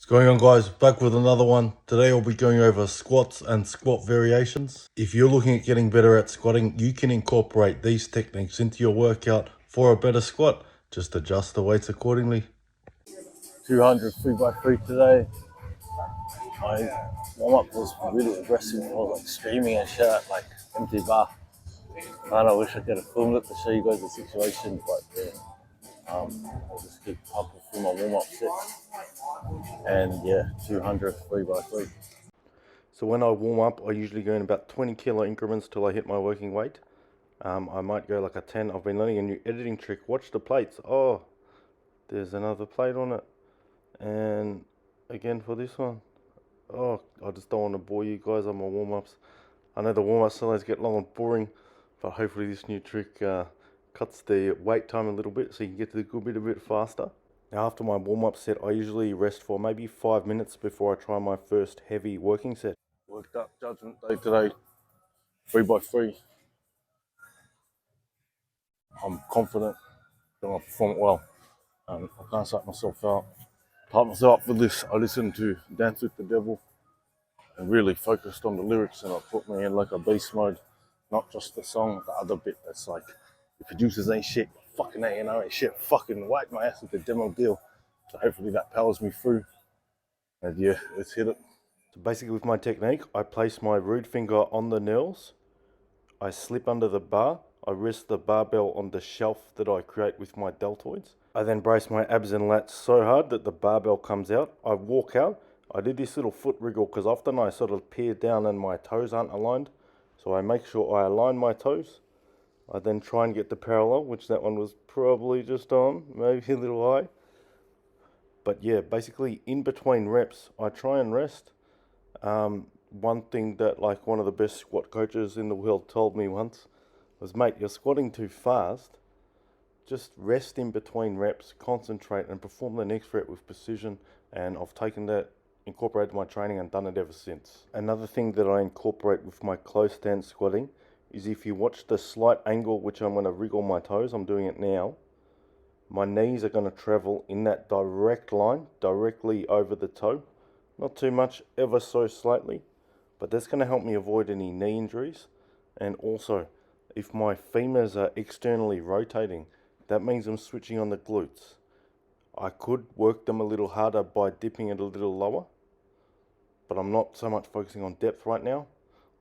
What's going on, guys? Back with another one. Today I'll be going over squats and squat variations. If you're looking at getting better at squatting, you can incorporate these techniques into your workout for a better squat. Just adjust the weights accordingly. 200 3x3 today. My warm up was really aggressive. I was like screaming and shit at like empty bar. I wish I could have filmed it to show you guys the situation, but yeah, I'll just keep pumping through my warm up sets. And yeah, 200 3x3. So when I warm up, I usually go in about 20 kilo increments till I hit my working weight. I might go like a 10. I've been learning a new editing trick. Watch the plates. Oh, there's another plate on it. And again for this one. Oh, I just don't want to bore you guys on my warm-ups. I know the warm-ups sometimes get long and boring, but hopefully this new trick cuts the wait time a little bit so you can get to the good bit a bit faster. Now after my warm-up set, I usually rest for maybe 5 minutes before I try my first heavy working set. Worked up judgment day today, 3x3. I'm confident that I'll perform it well. I can't psych myself out. Hype myself up for this. I listened to Dance with the Devil and really focused on the lyrics, and it put me in like a beast mode, not just the song, the other bit that's like, the producers ain't shit, fucking A&R ain't shit, fucking whack my ass with the demo deal. So hopefully that powers me through. And yeah, let's hit it. So basically with my technique, I place my rude finger on the nails, I slip under the bar, I rest the barbell on the shelf that I create with my deltoids. I then brace my abs and lats so hard that the barbell comes out. I walk out. I did this little foot wriggle because often I sort of peer down and my toes aren't aligned. So I make sure I align my toes. I then try and get the parallel, which that one was probably just on, maybe a little high. But yeah, basically in between reps, I try and rest. One thing that like one of the best squat coaches in the world told me once was, mate, you're squatting too fast. Just rest in between reps, concentrate and perform the next rep with precision. And I've taken that, incorporated my training and done it ever since. Another thing that I incorporate with my close stance squatting is if you watch the slight angle which I'm going to wriggle my toes, I'm doing it now, my knees are going to travel in that direct line, directly over the toe. Not too much, ever so slightly, but that's going to help me avoid any knee injuries. And also, if my femurs are externally rotating, that means I'm switching on the glutes. I could work them a little harder by dipping it a little lower, but I'm not so much focusing on depth right now.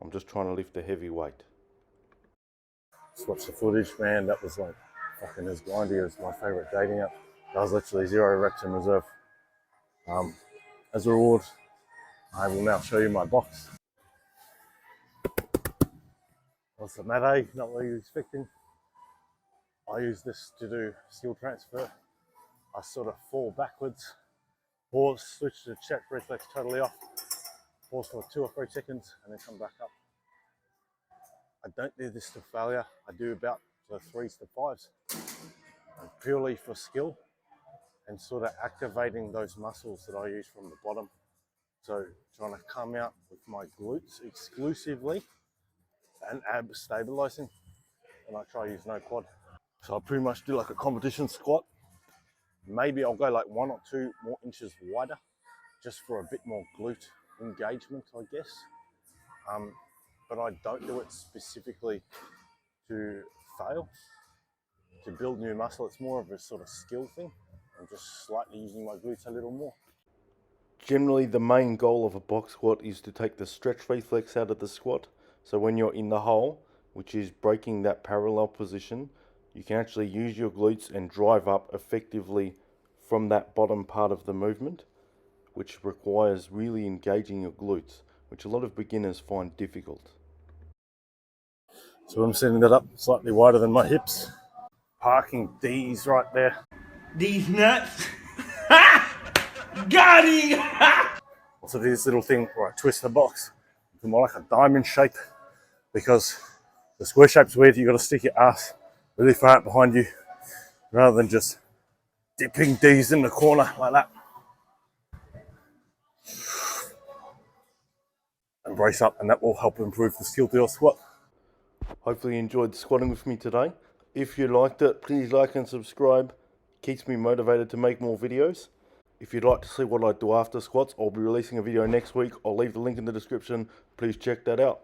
I'm just trying to lift a heavy weight. Just watch the footage, man. That was like fucking as grindy as my favorite dating app. That was literally 0 reps in reserve. As a reward, I will now show you my box. What's the matter? Eh? Not what you're expecting. I use this to do skill transfer. I sort of fall backwards, pause, switch to check reflex totally off, pause for 2 or 3 seconds, and then come back up. I don't do this to failure. I do about the 3s to 5s, purely for skill and sort of activating those muscles that I use from the bottom. So trying to come out with my glutes exclusively and ab stabilizing, and I try to use no quad. So I pretty much do like a competition squat. Maybe I'll go like 1 or 2 more inches wider, just for a bit more glute engagement, I guess. But I don't do it specifically to fail, to build new muscle. It's more of a sort of skill thing. I'm just slightly using my glutes a little more. Generally, the main goal of a box squat is to take the stretch reflex out of the squat. So when you're in the hole, which is breaking that parallel position, you can actually use your glutes and drive up effectively from that bottom part of the movement, which requires really engaging your glutes, which a lot of beginners find difficult. So I'm setting that up slightly wider than my hips. Parking D's right there. These nuts. Got him! Also do this little thing where I twist the box into more like a diamond shape, because the square shape's weird. You got to stick your ass really far out behind you rather than just dipping D's in the corner like that. And brace up, and that will help improve the skill to your squat. Hopefully you enjoyed squatting with me today. If you liked it, please like and subscribe. Keeps me motivated to make more videos. If you'd like to see what I do after squats, I'll be releasing a video next week. I'll leave the link in the description. Please check that out.